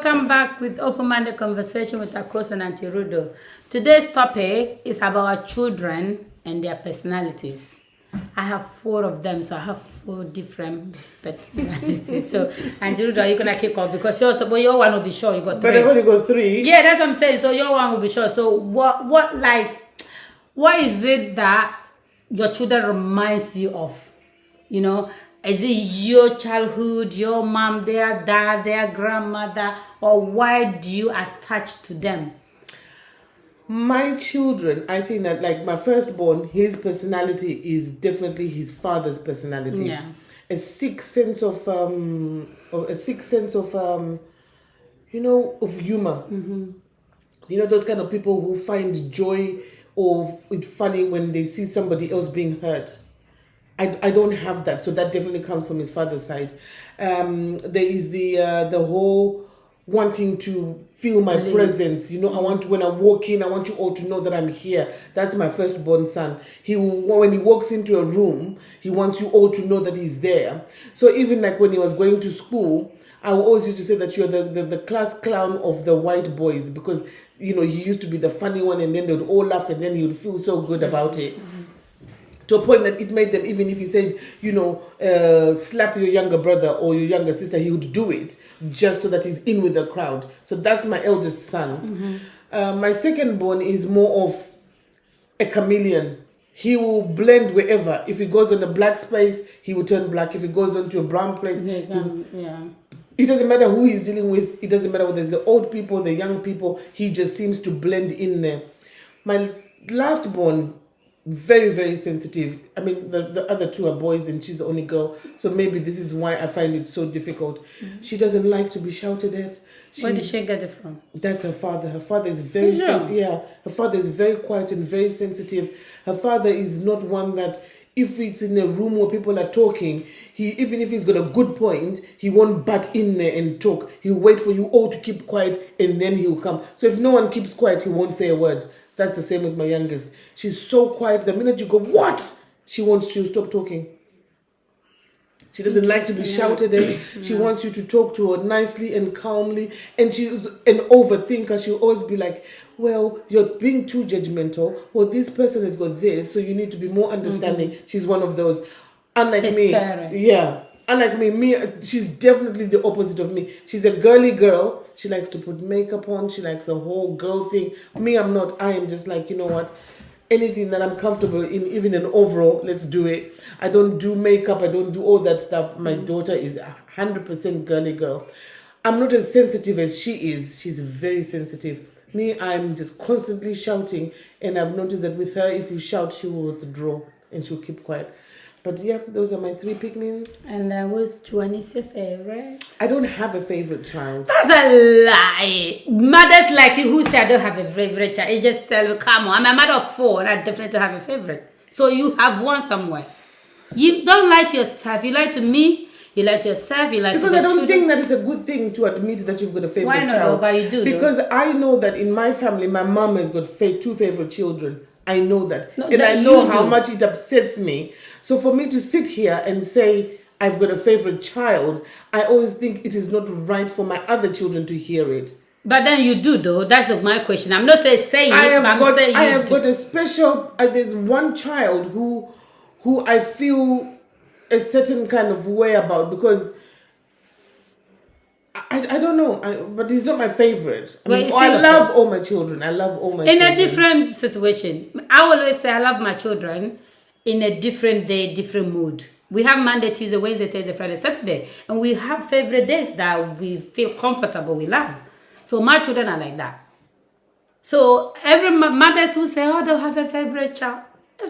welcome back with open-minded conversation with Akos and Auntie Rudo. Today's topic is about our children and their personalities. I have 4 of them, so I have 4 different personalities. So, Auntie Rudo, are you gonna kick off because your one will be sure you got 3. But I've only got 3. Yeah, that's what I'm saying. So your one will be sure. So what is it that your children reminds you of? You know, is it your childhood, your mom, their dad, their grandmother, or why do you attach to them? My children, I think that like my firstborn, his personality is definitely his father's personality. Yeah. A sick sense of you know, of humor. Mm-hmm. You know, those kind of people who find joy or it's funny when they see somebody else being hurt. I don't have that, so that definitely comes from his father's side. There is the whole wanting to feel my presence. You know, I want when I walk in, I want you all to know that I'm here. That's my firstborn son. He will, when he walks into a room, he wants you all to know that he's there. So even like when he was going to school, I always used to say that you're the class clown of the white boys because you know he used to be the funny one, and then they would all laugh, and then he would feel so good about it. To a point that it made them, even if he said, you know, slap your younger brother or your younger sister, he would do it just so that he's in with the crowd. So that's my eldest son. Mm-hmm. My second-born is more of a chameleon. He will blend wherever. If he goes on a black space, he will turn black. If he goes onto a brown place, it doesn't matter who he's dealing with. It doesn't matter whether it's the old people, the young people. He just seems to blend in there. My last-born, very, very sensitive. I mean, the other 2 are boys and she's the only girl. So maybe this is why I find it so difficult. Mm-hmm. She doesn't like to be shouted at. Where did she get it from? That's her father. Her father is very her father is very quiet and very sensitive. Her father is not one that if it's in a room where people are talking, even if he's got a good point, he won't butt in there and talk. He'll wait for you all to keep quiet and then he'll come. So if no one keeps quiet, he won't say a word. That's the same with my youngest. She's so quiet. The minute you go, what? She'll stop talking. She doesn't like to be shouted at. She wants you to talk to her nicely and calmly. And she's an overthinker. She'll always be like, well, you're being too judgmental. Well, this person has got this, so you need to be more understanding. Mm-hmm. She's one of those. Unlike me. Yeah. Unlike me, she's definitely the opposite of me. She's a girly girl. She likes to put makeup on. She likes the whole girl thing. Me, I'm not. I am just like, you know what? Anything that I'm comfortable in, even an overall, let's do it. I don't do makeup. I don't do all that stuff. My daughter is 100% girly girl. I'm not as sensitive as she is. She's very sensitive. Me, I'm just constantly shouting. And I've noticed that with her, if you shout, she will withdraw and she'll keep quiet. But yeah, those are my 3 picnics. And which one is your favorite? I don't have a favorite child. That's a lie. Mothers like you who say I don't have a favorite child, you just tell me, come on, I'm a mother of 4 and I definitely have a favorite. So you have one somewhere. You don't lie to yourself. You lie to me. You lie to yourself. You lie because to the I don't children. think that it's a good thing to admit that you've got a favorite Why not? child. Why you do? Because I know that in my family, my mom has got 2 favorite children. I know that. No, and that I know you how do. much it upsets me. So for me to sit here and say, I've got a favorite child, I always think it is not right for my other children to hear it. But then you do, though. That's my question. I'm not saying it. I I have got a special, there's one child who I feel a certain kind of way about because I don't know, but he's not my favorite. I love all my children. I love all my children. In a different situation. I always say I love my children in a different day, different mood. We have Monday, Tuesday, Wednesday, Thursday, Friday, Saturday. And we have favorite days that we feel comfortable, we love. So my children are like that. So every mothers who say, oh, they don't have a favorite child.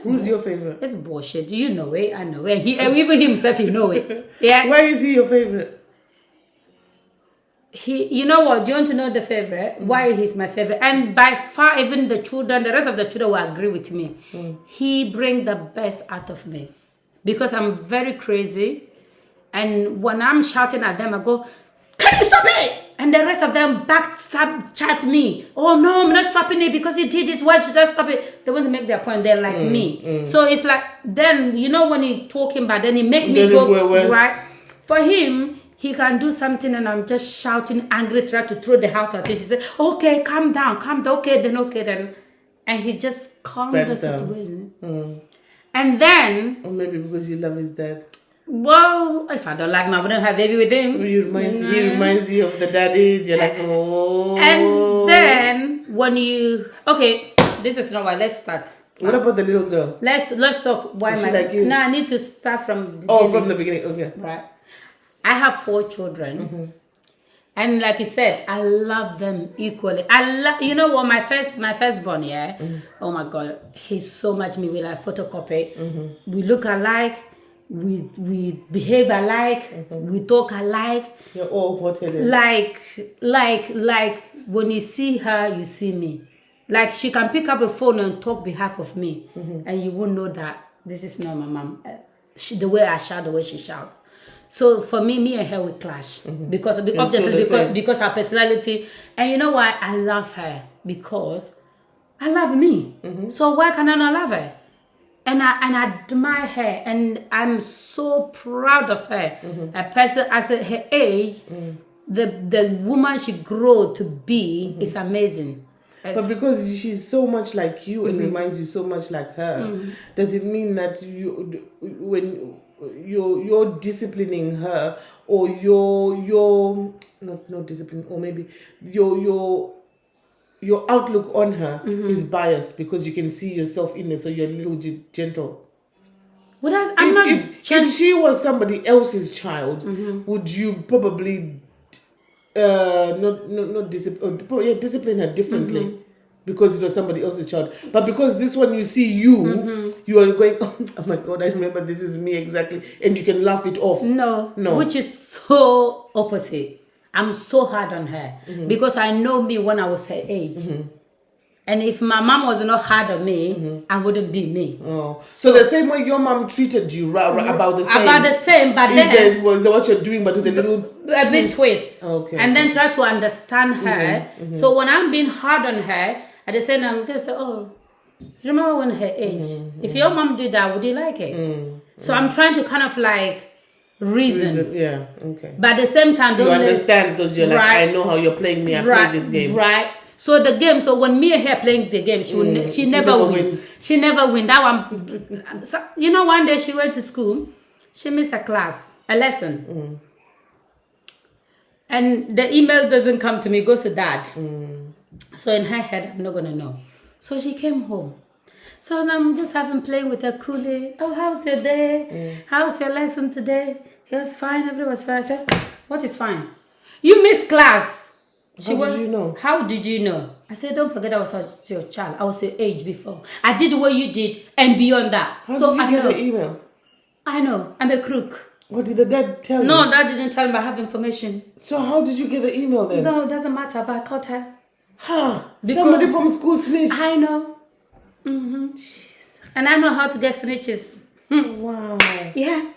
Who's your favorite? It's bullshit. You know it. I know it. Even himself, he know it. Yeah. Why is he your favorite? You know what? Do you want to know the favorite? Why he's my favorite? And by far, even the rest of the children will agree with me. He brings the best out of me because I'm very crazy. And when I'm shouting at them, I go, "Can you stop it?" And the rest of them backstab chat me. Oh no, I'm not stopping it because he did this. Why should I stop it? They want to make their point. They're like me. So it's like then you know when he talking bad, then he make me go right. For him, he can do something and I'm just shouting, angry, try to throw the house at him. He said, okay, calm down. Okay then. And he just calmed the situation. And then... Or maybe because you love his dad. Well, if I don't like him, I wouldn't have a baby with him. He reminds you of the daddy. You're like, oh. And then when you... Okay, this is not why. Let's start. What about the little girl? Let's talk. Why Is she like you? No, I need to start from... From the beginning. Okay. Right. I have 4 children. And like you said, I love them equally. You know what? My firstborn, yeah. Oh my God, he's so much me. We like photocopy. We look alike. We behave alike. We talk alike. You're all hot-headed. Like when you see her, you see me. Like she can pick up a phone and talk behalf of me, and you won't know that this is not my mom. The way I shout, the way she shout. So for me and her we clash because her personality. And you know why? I love her because I love me. So why can I not love her? And I admire her, and I'm so proud of her. A person at her age, the woman she grew to be is amazing. But because she's so much like you and reminds you so much like her, does it mean that when you're disciplining her, or you're not discipline, or maybe your outlook on her is biased because you can see yourself in it, so you're a little gentle? Well, if she was somebody else's child, would you probably discipline her differently because it was somebody else's child? But because this one you see you are going, oh my God, I remember this is me exactly, and you can laugh it off. No, which is so opposite. I'm so hard on her because I know me when I was her age. And if my mom was not hard on me, I wouldn't be me. Oh. So the same way your mom treated you, about the same. About the same, but then... was what you're doing, but with a little a bit twist. Okay. And then try to understand her. So when I'm being hard on her, at the same time, I'm going to say, oh, remember when her age? If your mom did that, would you like it? So I'm trying to kind of like reason. Yeah, okay. But at the same time, don't you understand because you're like, I know how you're playing me. I play this game. Right. So the game. So when me and her playing the game, she never wins. She never wins. That one. So, you know, one day she went to school. She missed a lesson. And the email doesn't come to me. It goes to dad. So in her head, I'm not gonna know. So she came home. So I'm just playing with her coolly. Oh, how's your day? How's your lesson today? It was fine. Everything was fine. I said, what is fine? You missed class. How did you know? How did you know? I said, don't forget I was your child. I was your age before. I did what you did and beyond that. How did you get the email? I know. I'm a crook. What did the dad tell you? No, dad didn't tell me. I have information. So how did you get the email then? No, it doesn't matter. But I caught her. Somebody from school snitched. I know. Jesus. And I know how to get snitches. Wow. Yeah.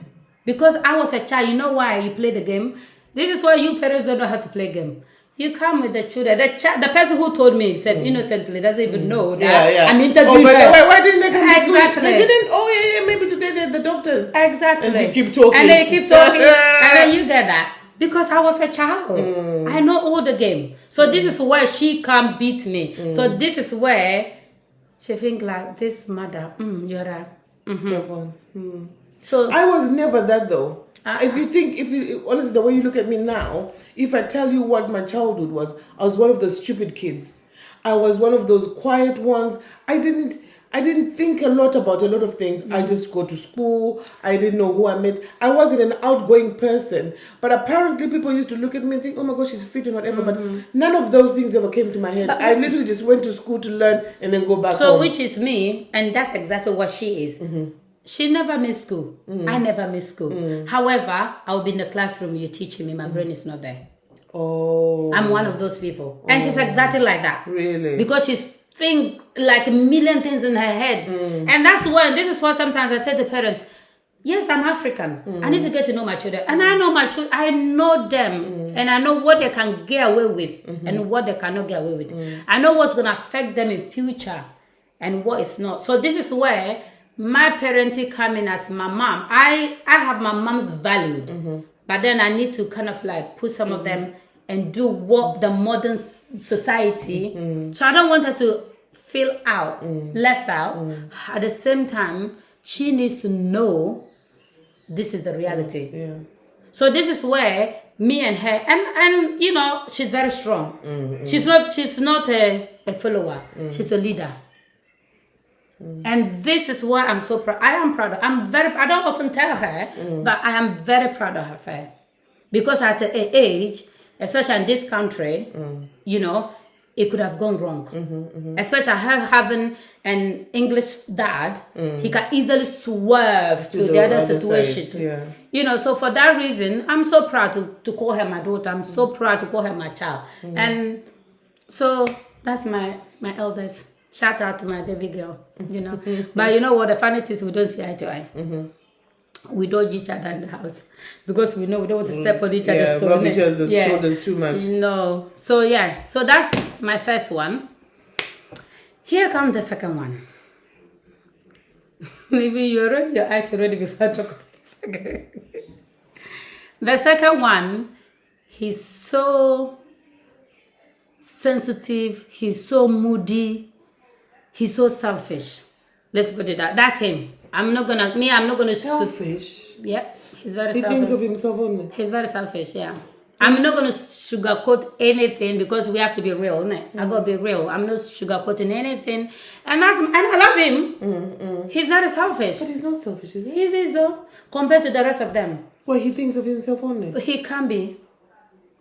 Because I was a child. You know why you play the game? This is why you parents don't know how to play game. You come with the children. The person who told me said innocently doesn't even know that I'm interviewing her. Why didn't they come to school? Exactly. They didn't. Oh yeah, maybe today they're the doctors. Exactly. And you keep talking. And they keep talking. And then you get that. Because I was a child. I know all the game. So this is where she can't beat me. So this is where she think like, this mother, you're right. Careful. So I was never that though. If you honestly, the way you look at me now, if I tell you what my childhood was, I was one of the stupid kids. I was one of those quiet ones. I didn't think a lot about a lot of things. I just go to school. I didn't know who I met. I wasn't an outgoing person. But apparently people used to look at me and think, oh my gosh, she's fit and whatever. But none of those things ever came to my head. I literally just went to school to learn and then go back home. So which is me, and that's exactly what she is. She never missed school. I never missed school. However, I'll be in the classroom, you're teaching me, my brain is not there. Oh. I'm one of those people. And she's exactly like that. Really? Because she's think like a million things in her head. And this is why sometimes I say to parents, yes, I'm African. I need to get to know my children. And I know my children, I know them. And I know what they can get away with and what they cannot get away with. I know what's going to affect them in future and what is not. So this is where my parenting come in as my mom. I have my mom's valued. but then I need to kind of like put some of them and do what the modern society. So I don't want her to feel left out. At the same time, she needs to know this is the reality. Yeah. So this is where me and her, and you know, she's very strong. She's not a follower. She's a leader. And this is why I'm so proud. I am proud. I don't often tell her, but I am very proud of her. Because at an age, especially in this country, you know, it could have gone wrong. Especially her having an English dad, he can easily swerve to the other situation. You know, so for that reason, I'm so proud to call her my daughter. I'm so proud to call her my child. And so that's my eldest. Shout out to my baby girl, you know. But you know what? The funny thing is we don't see eye to eye. We dodge each other in the house because we know we don't want to step on each other's toes. Rub each other's shoulders too much. No. So yeah. So that's my first one. Here comes the second one. Maybe you already your eyes already before I talk about the second. The second one, he's so sensitive. He's so moody. He's so selfish. Let's put it that. That's him. I'm not gonna. Selfish. Yeah, he's very He selfish. thinks of himself only. He's very selfish. Yeah. I'm not gonna sugarcoat anything because we have to be real, innit? I gotta be real. I'm not sugarcoating anything, and I love him. He's very selfish. But he's not selfish, is he? He is though, compared to the rest of them. Well, he thinks of himself only. He can be.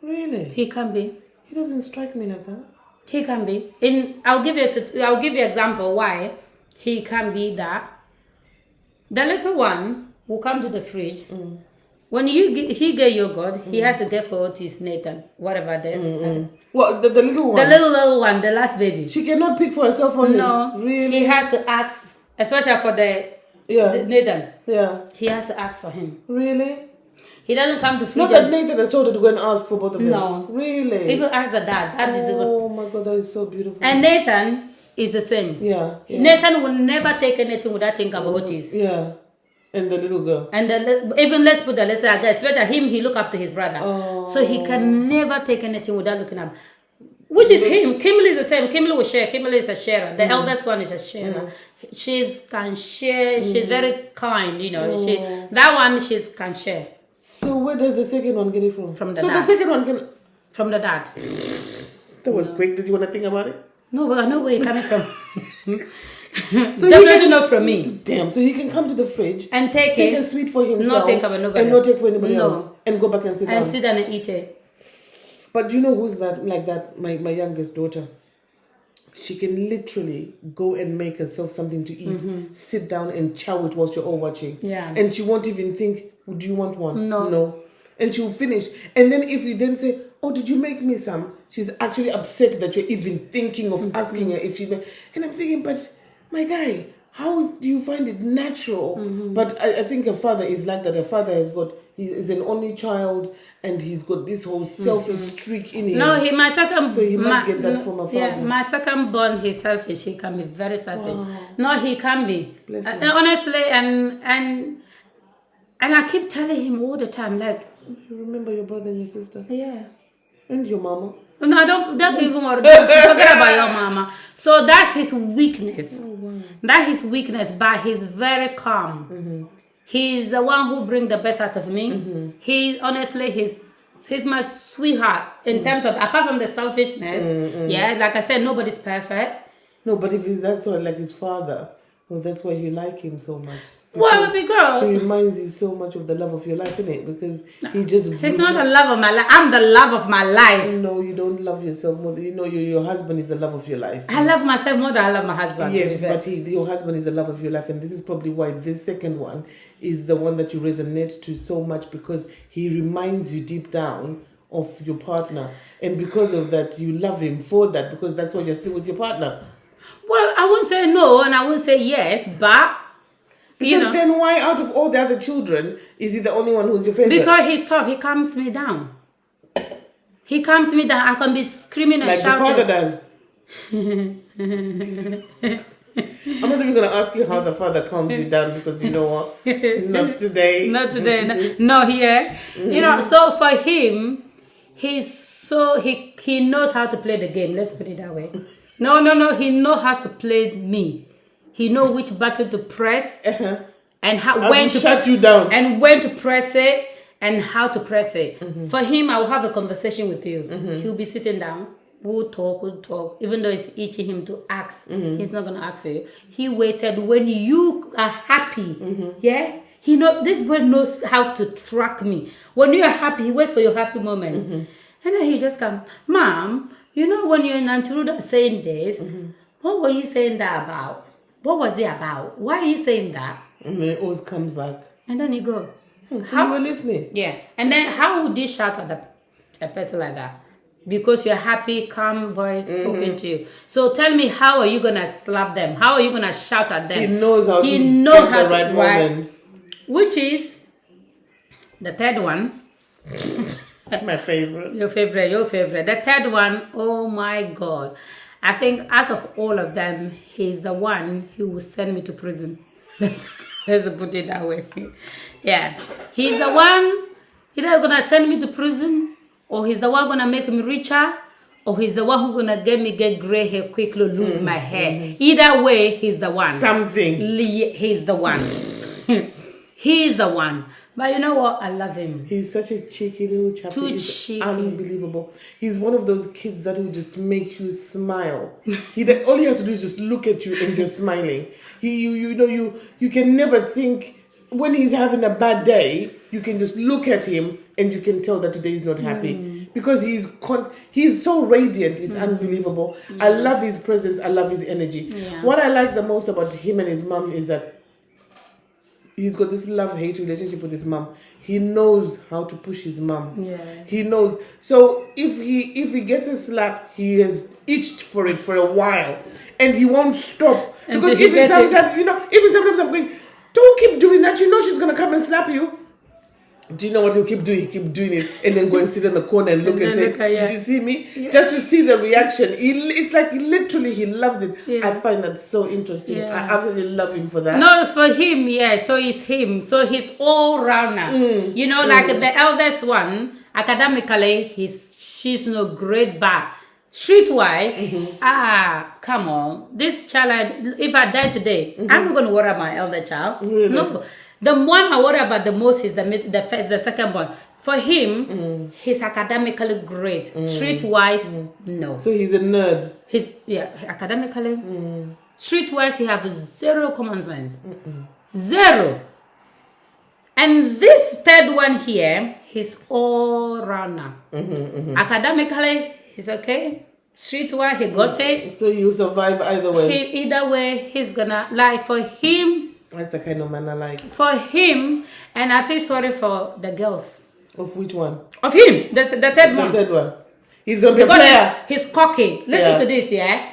Really? He can be. He doesn't strike me like that. He can be. I'll give you an example why he can be that. The little one will come to the fridge. When he get yogurt, he has to get for Otis, Nathan, whatever. What, the little one? The little one, the last baby. She cannot pick for herself only? No. Really? He has to ask, especially for the Nathan. Yeah. He has to ask for him. Really? He doesn't come to fridge. Not that Nathan has told her to go and ask for both of them. No. Really? Even ask the dad. Oh my God, that is so beautiful. And Nathan is the same. Yeah. Nathan will never take anything without thinking about Otis. Yeah. And the little girl. And even let's put the little guy, especially him, he look up to his brother. So he can never take anything without looking up. Which is him. Kimberly is the same. Kimberly will share. Kimberly is a sharer. The eldest one is a sharer. She can share. She's very kind, you know. That one, she can share. So where does the second one get it from? From the dad. dad. The second one can... From the dad. That was quick. Did you want to think about it? No, but I know where it's coming from. So definitely not from me. Damn. So he can come to the fridge and take a sweet for himself. Not take about nobody. And not take for anybody else. And go back and sit down. And sit down and eat it. But do you know who's that like that? My youngest daughter. She can literally go and make herself something to eat, sit down and chow it whilst you're all watching. Yeah. And she won't even think, do you want one? No. And she'll finish. And then if you then say, oh, did you make me some? She's actually upset that you're even thinking of asking her if she made. And I'm thinking, but my guy, how do you find it natural? But I think her father is like that. Her father he's an only child and he's got this whole selfish streak in him. No, my second... So he might get that from her father. Yeah, my second born, he's selfish. He can be very selfish. Wow. No, he can be. Bless him. Honestly, and I keep telling him all the time, like... You remember your brother and your sister? Yeah. And your mama? No, I don't even worry. Forget about your mama. So that's his weakness. Oh, wow. That's his weakness, but he's very calm. He's the one who brings the best out of me. He honestly, he's my sweetheart in terms of, apart from the selfishness. Yeah, like I said, nobody's perfect. No, but if that's what, like his father, well, that's why you like him so much. Well, because he reminds you so much of the love of your life, innit? Because he just... He's not the love of my life. I'm the love of my life. No, you don't love yourself more. You know, your husband is the love of your life. I love myself more than I love my husband. Yes, but your husband is the love of your life. And this is probably why this second one is the one that you resonate to so much, because he reminds you deep down of your partner. And because of that, you love him for that, because that's why you're still with your partner. Well, I won't say no and I won't say yes, but... Because then why out of all the other children is he the only one who's your favorite? Because he's tough. He calms me down. He calms me down. I can be screaming and like shouting. Like the father does. I'm not even going to ask you how the father calms you down because you know what? Not today. Not today. No, here. You know, so for him, he knows how to play the game. Let's put it that way. No. He knows how to play me. He knows which button to press and when to shut you down and when to press it and how to press it. For him, I will have a conversation with you. He'll be sitting down. We'll talk. Even though it's itching him to ask, he's not gonna ask you. He waited when you are happy. Yeah. This boy knows how to track me. When you are happy, he waits for your happy moment. And then he just comes, Mom, you know when you're in Anturuda saying this, what were you saying that about? What was it about? Why are you saying that? And then it always comes back. And then you go, So you were listening. Yeah. And then how would you shout at a person like that? Because you're happy, calm voice talking to you. So tell me, how are you gonna slap them? How are you gonna shout at them? He knows how to pick the right moment. Which is the third one. My favorite. Your favorite. The third one, oh my God. I think out of all of them, he's the one who will send me to prison. Let's put it that way. Yeah. He's the one either gonna send me to prison, or he's the one gonna make me richer, or he's the one who's gonna get gray hair quickly, lose my hair. Either way, he's the one. Something. He's the one. He's the one. But you know what? I love him. He's such a cheeky little chap. He's unbelievable. He's one of those kids that will just make you smile. All he has to do is just look at you and just smiling. You can never think when he's having a bad day. You can just look at him and you can tell that today he's not happy because he's so radiant. It's unbelievable. I love his presence. I love his energy. Yeah. What I like the most about him and his mom is that he's got this love-hate relationship with his mom. He knows how to push his mom. Yeah. He knows. So if he gets a slap, he has itched for it for a while, and he won't stop. Because even sometimes I'm going, don't keep doing that. You know she's gonna come and slap you. Do you know what he'll keep doing? He'll keep doing it, and then go and sit in the corner and look and say, "Did you see me?" Yeah. Just to see the reaction. It's like literally he loves it. Yeah. I find that so interesting. Yeah. I absolutely love him for that. No, it's for him. Yeah, so it's him. So he's all rounder. You know, like the eldest one, academically, she's no great, but streetwise, come on, this child. If I die today, I'm not gonna worry about my elder child. Really? No. The one I worry about the most is the second one. For him, he's academically great. Streetwise, no. So he's a nerd. Academically. Streetwise, he has zero common sense. Zero. And this third one here, he's all rounder. Academically, he's okay. Streetwise, he got it. So you survive either way. Either way, he's gonna, like, for him. That's the kind of man I like. For him, and I feel sorry for the girls. Of which one? Of him, the third one. The third one. He's going to be a player. He's cocky. Listen to this, yeah?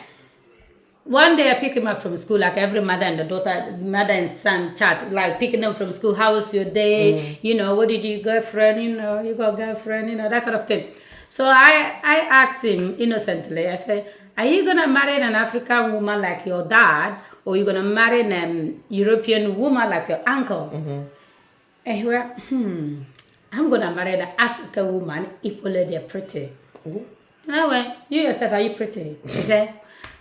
One day I pick him up from school, like every mother and son chat, like picking them from school. How was your day? You know, what did you girlfriend? You know, you got girlfriend, you know, that kind of thing. So I asked him innocently, I said, are you going to marry an African woman like your dad, or are you going to marry an European woman like your uncle? And he went, I'm going to marry an African woman if only they're pretty. And I went, you yourself, are you pretty? He said,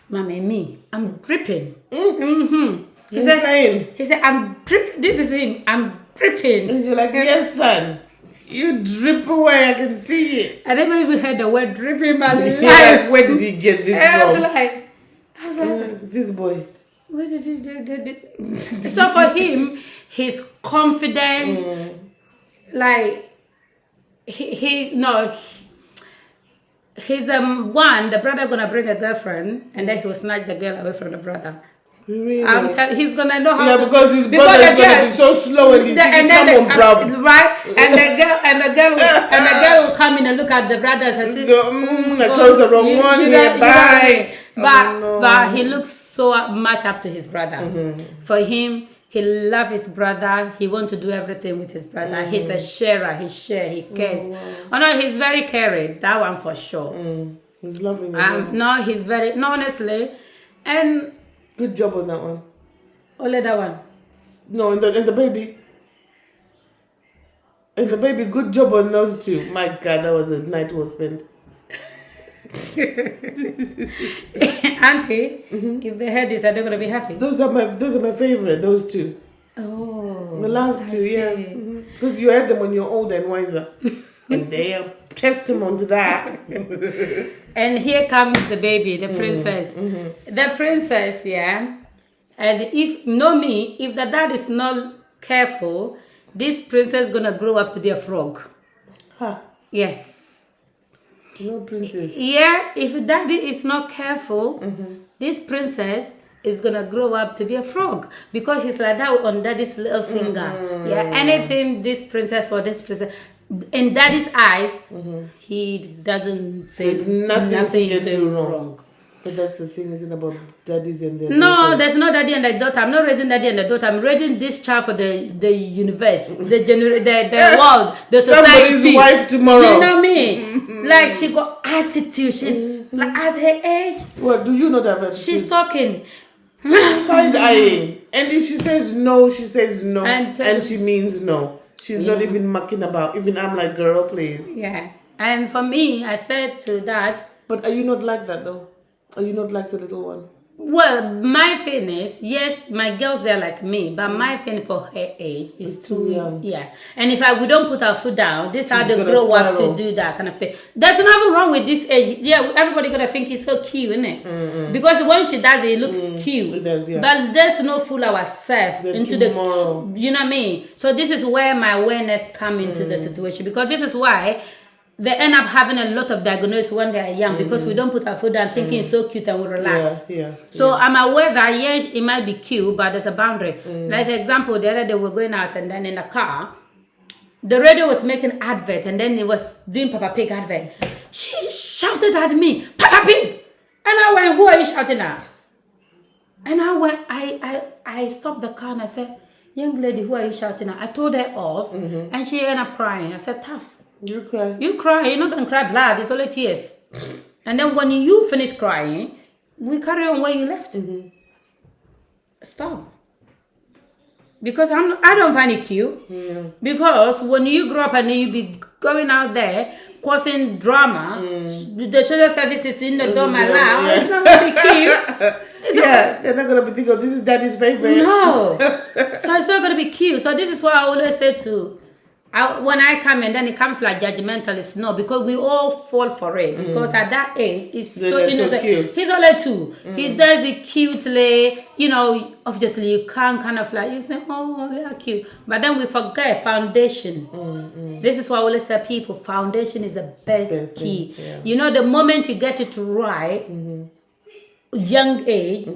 Mommy, me, I'm dripping. He said, I'm dripping. This is him. I'm dripping. And you're like, yes, son. You drip away, I can see it. I never even heard the word dripping in my life. Like, where did he get this from? I was like, this boy. Where did he So for him, he's confident. Like, he's one, the brother gonna bring a girlfriend, and then he'll snatch the girl away from the brother. Really? He's gonna know how to. Because his brother is gonna be so slow and he's thinking, come on, bruv. Right? And the girl will come in and look at the brothers and say, I chose the wrong one here, bye. But he looks so much up to his brother. For him, he loves his brother. He wants to do everything with his brother. He's a sharer. He shares. He cares. Oh no, he's very caring. That one for sure. He's loving no, he's very, no, honestly. And Good job on that one. Only that one. No, in the baby. And the baby, good job on those two. My God, that was a night well spent. Auntie, if they heard this, are they gonna be happy? Those are my favorite. Those two. Oh, The last two, yeah. Because you had them when you're older and wiser, and they are testament to that. And here comes the baby, the princess. The princess, yeah. And if the dad is not careful, this princess gonna grow up to be a frog. Huh. Yes. No princess. Yeah, if daddy is not careful, this princess is gonna grow up to be a frog because he's like that on daddy's little finger. Yeah, anything this princess or this princess in daddy's eyes, he doesn't say There's nothing to to do wrong. But that's the thing, isn't about daddies and their No, daughters. there's no daddy and the daughter. I'm not raising daddy and the daughter. I'm raising this child for the universe, the world, the society. Somebody's wife tomorrow. You know me? Like she got attitude. She's like at her age. What, do you not have attitude? She's talking. Side-eyeing. And if she says no, she says no. And she means no. She's not even mucking about. Even I'm like, girl, please. Yeah. And for me, I said to Dad. But are you not like that though? Are you not like the little one? Well, my thing is, yes, my girls are like me, but my thing for her age is too young. Yeah. And if we don't put our foot down, this is how She's they gonna grow up to spiral. do that kind of thing. There's nothing wrong with this age. Yeah, everybody gonna think he's so cute, isn't it? Because when she does it, it looks cute. It does, yeah. But let's not fool ourselves into tomorrow. you know what I mean? So this is where my awareness come into the situation, because this is why they end up having a lot of diagnosis when they are young, because we don't put our foot down thinking it's so cute and we relax. Yeah. So I'm aware that yes, it might be cute, but there's a boundary. Like example, the other day we were going out and then in the car, the radio was making advert and then it was doing Peppa Pig advert. She shouted at me, Peppa Pig! And I went, who are you shouting at? And I went, I stopped the car and I said, young lady, who are you shouting at? I told her off and she ended up crying. I said, tough. You cry. You cry, you're not gonna cry blood, it's only tears. And then when you finish crying, we carry on where you left. Stop. Because I don't find it cute. Because when you grow up and you be going out there causing drama, the social services in the door, my love, it's not gonna be cute. They're not gonna be thinking, oh, this is daddy's favorite. No. So it's not gonna be cute. So this is why I always say when I come and then it comes like judgmental, it's no, because we all fall for it. Because at that age, it's so innocent. Cute. He's only 2. He does it cutely. You know, obviously you can't kind of like, you say, oh, they are cute. But then we forget foundation. This is why I always tell people, foundation is the best key. Yeah. You know, the moment you get it right, young age,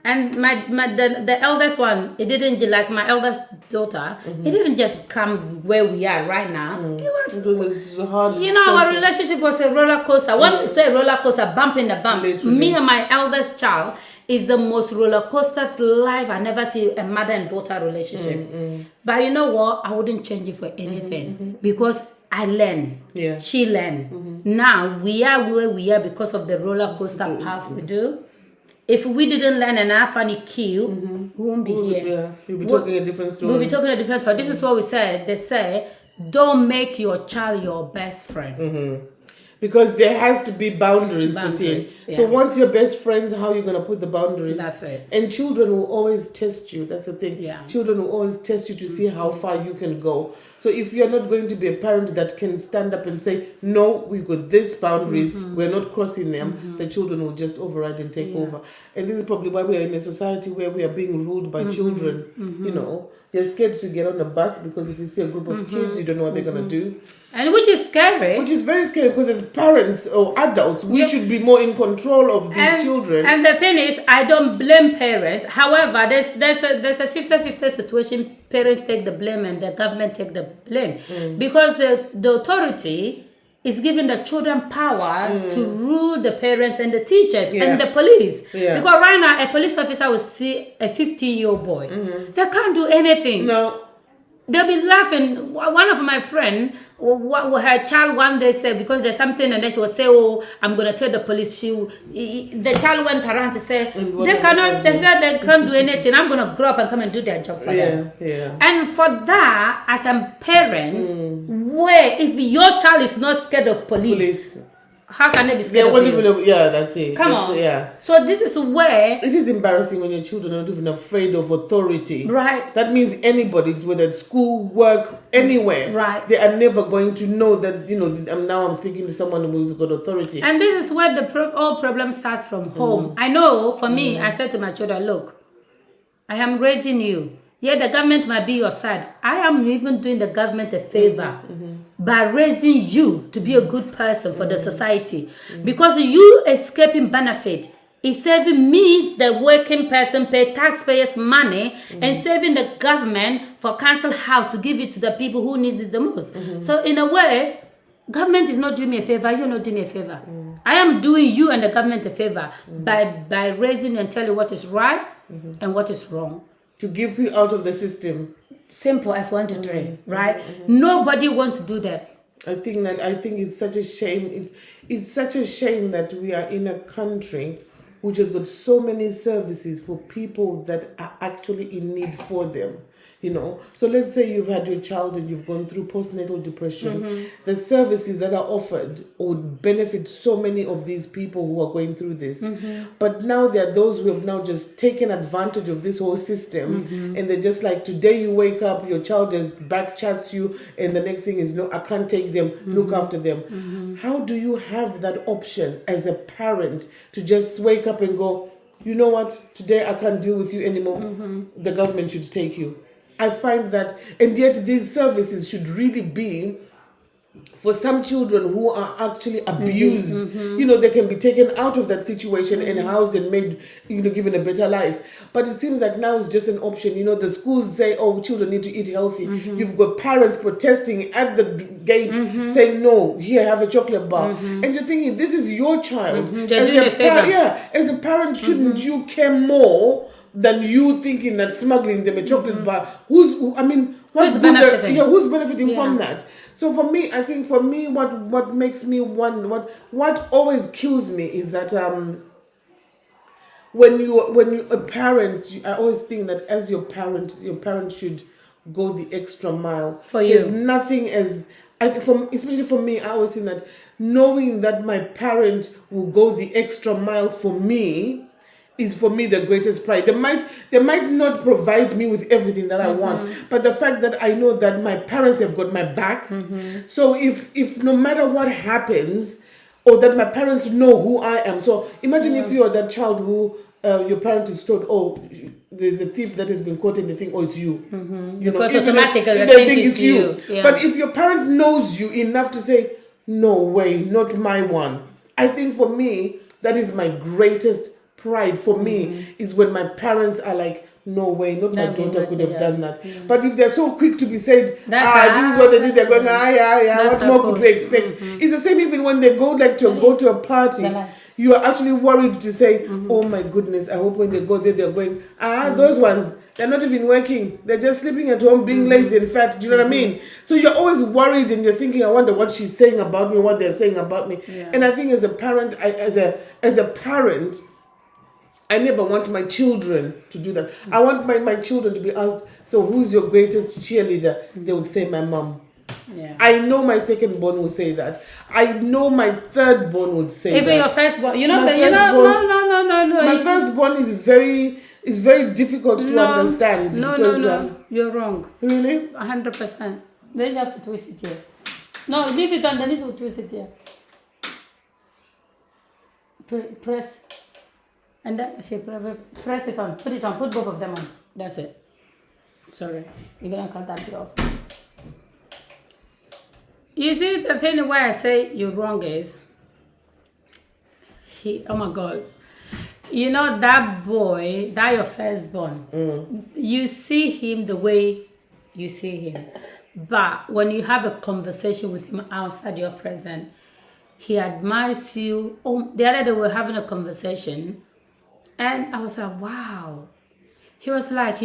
and the eldest one, it didn't, like my eldest daughter, it didn't just come where we are right now. It was a hard you know, our process. relationship was a roller coaster. When we say roller coaster, bump in the bump. Literally. Me and my eldest child is the most roller coaster life. I never see a mother and daughter relationship. But you know what? I wouldn't change it for anything because I learn. Yeah. She learn. Now we are where we are because of the roller coaster path we do. If we didn't learn and I find it cute, we won't be here. Yeah, we'll be talking a different story. We'll be talking a different story. This is what we said. They say, don't make your child your best friend. Because there has to be boundaries put in. Yeah. So once you're best friends, how are you going to put the boundaries? That's it. And children will always test you. That's the thing. Yeah. Children will always test you to see how far you can go. So if you're not going to be a parent that can stand up and say, no, we've got these boundaries, we're not crossing them, the children will just override and take over. And this is probably why we are in a society where we are being ruled by children. You know, you're scared to get on a bus because if you see a group of kids, you don't know what they're going to do. And which is scary. Which is very scary because as parents or adults, we should be more in control of these children. And the thing is, I don't blame parents. However, there's a 50-50 situation. Parents take the blame and the government take the blame. Because the authority is giving the children power to rule the parents and the teachers and the police. Yeah. Because right now, a police officer will see a 15-year-old boy. They can't do anything. No. they'll be laughing. One of my friend, her child one day said, because there's something, and then she will say, "Oh, I'm gonna tell the police." The child went around to say, "They cannot." They said they can't do anything. I'm gonna grow up and come and do their job for them. Yeah. And for that, as a parent, where if your child is not scared of police. How can they be scared of you? Yeah, that's it. Come on. Yeah. So this is where it is embarrassing when your children are not even afraid of authority. Right. That means anybody, whether it's school, work, anywhere. Right. They are never going to know that, now I'm speaking to someone who's got authority. And this is where all problems start from home. I know, for me, I said to my children, look, I am raising you. Yeah, the government might be your side. I am even doing the government a favor by raising you to be a good person for the society. Because you escaping benefit is saving me, the working person, pay taxpayers' money and saving the government for council house to give it to the people who need it the most. So in a way, government is not doing me a favor, you're not doing me a favor. I am doing you and the government a favor by raising and telling what is right and what is wrong. To give you out of the system. Simple as 1, 2, 3, right? Nobody wants to do that. I think it's such a shame. It's such a shame that we are in a country which has got so many services for people that are actually in need for them. So let's say you've had your child and you've gone through postnatal depression. The services that are offered would benefit so many of these people who are going through this. But now there are those who have now just taken advantage of this whole system, and they're just like, today you wake up, your child has back chats you, and the next thing is, no, I can't take them, look after them. How do you have that option as a parent to just wake up and go, you know what, today I can't deal with you anymore, the government should take you? I find that, and yet these services should really be for some children who are actually abused. They can be taken out of that situation and housed and made, given a better life. But it seems like now it's just an option. The schools say, oh, children need to eat healthy. You've got parents protesting at the gate saying, no, here, have a chocolate bar. And you're thinking, this is your child. As a parent, shouldn't you care more than you thinking that smuggling them a chocolate bar? Who's benefiting from that? So for me, I think what makes me what always kills me is that when you a parent, I always think that as your parent should go the extra mile for you. There's nothing especially for me, I always think that knowing that my parent will go the extra mile for me is for me the greatest pride. They might not provide me with everything that I want, but the fact that I know that my parents have got my back. So if no matter what happens, or that my parents know who I am. So imagine if you're that child who your parent is told, oh, there's a thief that has been caught, and they think, oh, it's you. Because automatically they think it's you. Yeah. But if your parent knows you enough to say, no way, not my one. I think for me, that is my greatest pride for me, is when my parents are like, no way, not my daughter could have done that. But if they're so quick to be said, this is what it is, they're going, what more could we expect? It's the same even when they go go to a party. You are actually worried to say, oh my goodness, I hope when they go there, they're going, those ones, they're not even working. They're just sleeping at home, being lazy and fat. Do you know what I mean? So you're always worried and you're thinking, I wonder what she's saying about me, what they're saying about me. Yeah. And I think as a parent, as a parent, I never want my children to do that. I want my children to be asked, so who's your greatest cheerleader? They would say my mom. Yeah. I know my second born will say that. I know my third born would say even that. Even your first born, no. My first born is very difficult to understand. No. You're wrong. Really? 100%. Then you have to twist it here. No, leave it on. Then you should twist it here. Press. And then press it on. Put it on. Put both of them on. That's it. Sorry. You're going to cut that bit off. You see, the thing why I say you're wrong is, oh my God. You know, that boy, that your firstborn, you see him the way you see him. But when you have a conversation with him outside your presence, he admires you. Oh, the other day we were having a conversation, and I was like, wow. He was like,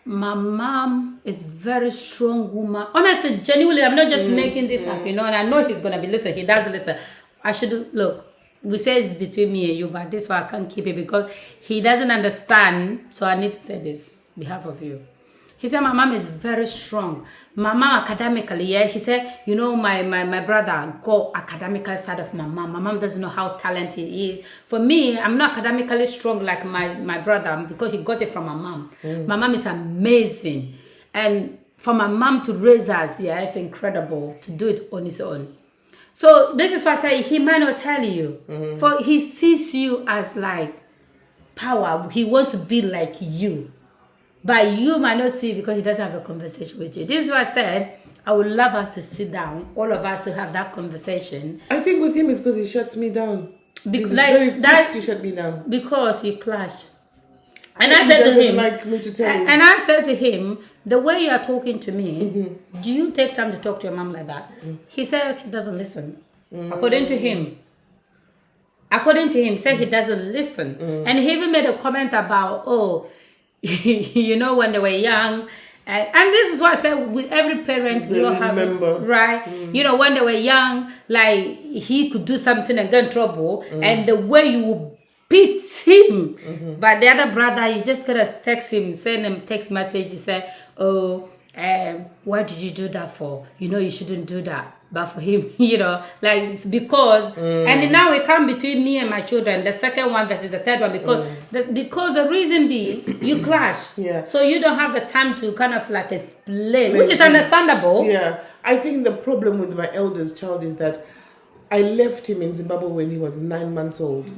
My mom is very strong woman. Honestly, genuinely, I'm not just making this up, and I know he's gonna be listening. He does listen. I should look. We say it's between me and you, but this one I can't keep it because he doesn't understand. So I need to say this on behalf of you. He said my mom is very strong. My mom academically, yeah. He said, my brother go academical side of my mom. My mom doesn't know how talented he is. For me, I'm not academically strong like my brother because he got it from my mom. My mom is amazing. And for my mom to raise us, yeah, it's incredible to do it on his own. So this is why I say he might not tell you. For he sees you as like power. He wants to be like you. But you might not see because he doesn't have a conversation with you. This is why I said I would love us to sit down, all of us to have that conversation. I think with him it's because he shuts me down. Because He's very quick to shut me down. Because you clash. And So I he said to doesn't him, like me to tell him. and I said to him, the way you are talking to me, do you take time to talk to your mom like that? He said he doesn't listen. According to him, said he doesn't listen. And he even made a comment about, when they were young. And this is what I said, with every parent, we all have, right? When they were young, like he could do something and get in trouble, and the way you beat him. But the other brother, you just gotta text him, send him text message. He said, what did you do that for? You shouldn't do that. But for him, like it's because, and now it come between me and my children, the second one versus the third one, because the reason be, you clash. Yeah. So you don't have the time to kind of like explain, which is understandable. Yeah. I think the problem with my eldest child is that I left him in Zimbabwe when he was 9 months old.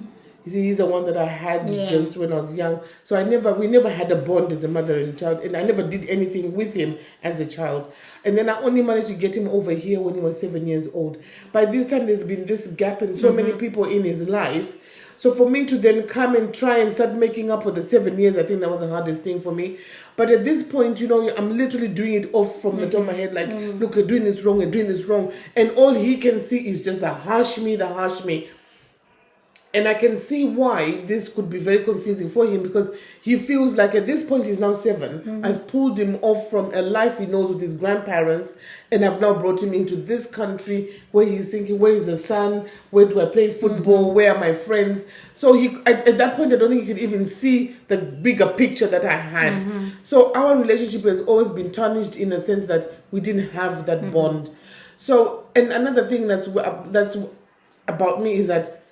You see, he's the one that I had just when I was young. So we never had a bond as a mother and child, and I never did anything with him as a child. And then I only managed to get him over here when he was 7 years old. By this time, there's been this gap in so many people in his life. So for me to then come and try and start making up for the 7 years, I think that was the hardest thing for me. But at this point, I'm literally doing it off from the top of my head, like, look, you're doing this wrong, you're doing this wrong. And all he can see is just the harsh me. And I can see why this could be very confusing for him, because he feels like at this point he's now 7. I've pulled him off from a life he knows with his grandparents, and I've now brought him into this country where he's thinking, where is the sun? Where do I play football? Where are my friends? So at that point, I don't think he could even see the bigger picture that I had. So our relationship has always been tarnished in the sense that we didn't have that bond. So, and another thing that's about me is that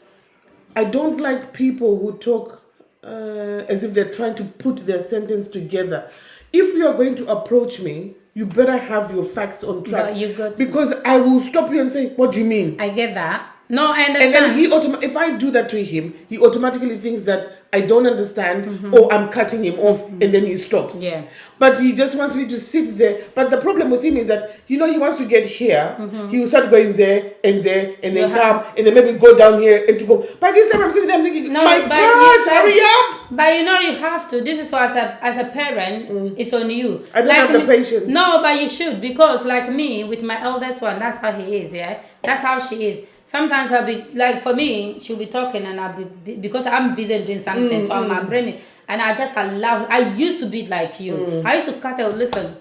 I don't like people who talk as if they're trying to put their sentence together. If you're going to approach me, you better have your facts on track. Because I will stop you and say, what do you mean? I get that. No, I understand. And then if I do that to him, he automatically thinks that I don't understand or I'm cutting him off, and then he stops. Yeah. But he just wants me to sit there. But the problem with him is that, he wants to get here. He will start going there, and then come, and then maybe go down here and to go. By this time I'm sitting there, I'm thinking, my gosh, hurry up. But you have to. This is why as a parent, it's on you. I don't have the patience. No, but you should, because like me, with my eldest one, that's how he is, yeah? That's how she is. Sometimes I'll be, like for me, she'll be talking and I'll be, because I'm busy doing something, so I'm my brain, and I just allow, I used to be like you. I used to cut her, listen.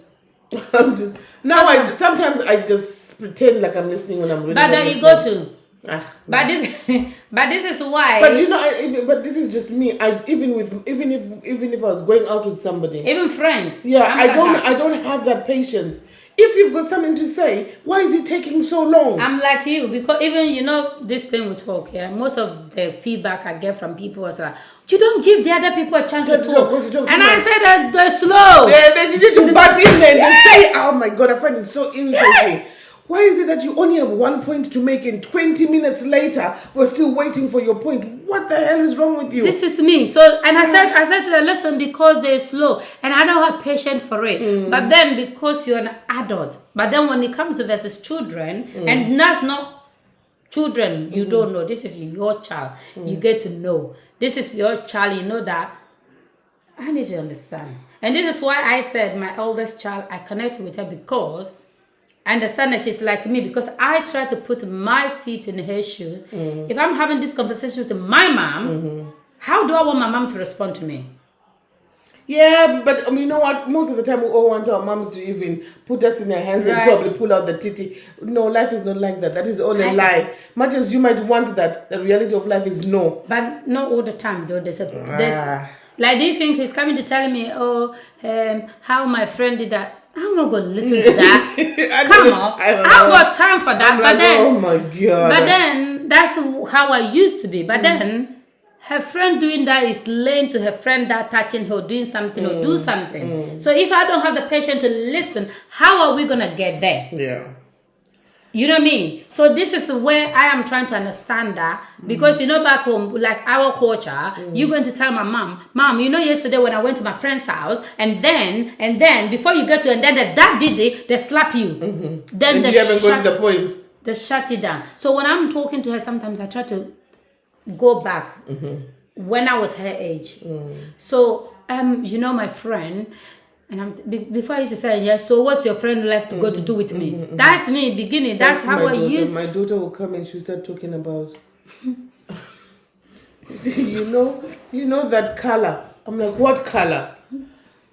Sometimes I just pretend like I'm listening when I'm reading. But then you go to. But this is why. But but this is just me. Even if I was going out with somebody, even friends. Yeah, I don't have that patience. If you've got something to say, why is it taking so long? I'm like you, because even, this thing we talk here, most of the feedback I get from people is like, you don't give the other people a chance to talk. And I say that they're slow. They need to butt in there and say, oh my God, I find it so irritating. Yes. Why is it that you only have one point to make and 20 minutes later we're still waiting for your point? What the hell is wrong with you? This is me. So, and I said to them, listen, because they're slow and I don't have patience for it. But then because you're an adult, but then when it comes to versus children, and that's not children, you don't know. This is your child. You get to know. This is your child. You know that. I need to understand. And this is why I said my eldest child, I connect with her because I understand that she's like me, because I try to put my feet in her shoes. If I'm having this conversation with my mom, how do I want my mom to respond to me? Yeah, but you know what? Most of the time we all want our moms to even put us in their hands and Right. probably pull out the titty. No, life is not like that. That is all a lie. Much as you might want that, the reality of life is no. But not all the time, though. There's Ah. like, do you think he's coming to tell me, how my friend did that? I'm not going to listen to that. Come on. I've got time for that. I'm But like, then, oh my God. but then, that's how I used to be. But then, her friend doing that is laying to her friend that touching her, doing something or do something. So if I don't have the patience to listen, how are we going to get there? Yeah. You know what I mean? So this is where I am trying to understand that, because you know, back home, like our culture, you're going to tell my mom, you know, yesterday when I went to my friend's house, and then before you get to, and then the dad did it, they slap you. Then And they you haven't got to the point. they shut it down. So when I'm talking to her, sometimes I try to go back when I was her age. So you know, my friend. And before I used to say, yes, so what's your friend left to go to do with me? That's me, beginning. That's how I used. My daughter will come and she'll start talking about, you know that color. I'm like, what color?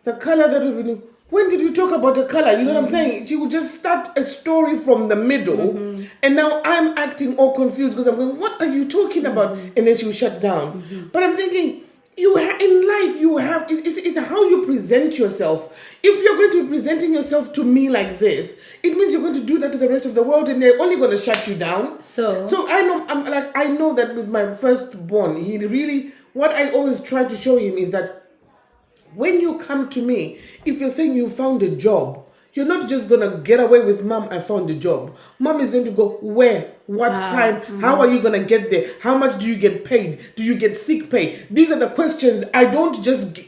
The color that we've been. When did we talk about a color? You know what I'm saying? She would just start a story from the middle, and now I'm acting all confused because I'm going, what are you talking about? And then she will shut down. But I'm thinking, in life, you have, it's how you present yourself. If you're going to be presenting yourself to me like this, it means you're going to do that to the rest of the world, and they're only going to shut you down. So I know that with my firstborn, he really, what I always try to show him is that when you come to me, if you're saying you found a job, you're not just going to get away with, Mom, I found a job. Mom is going to go, where? What time? How are you going to get there? How much do you get paid? Do you get sick pay? These are the questions. I don't just,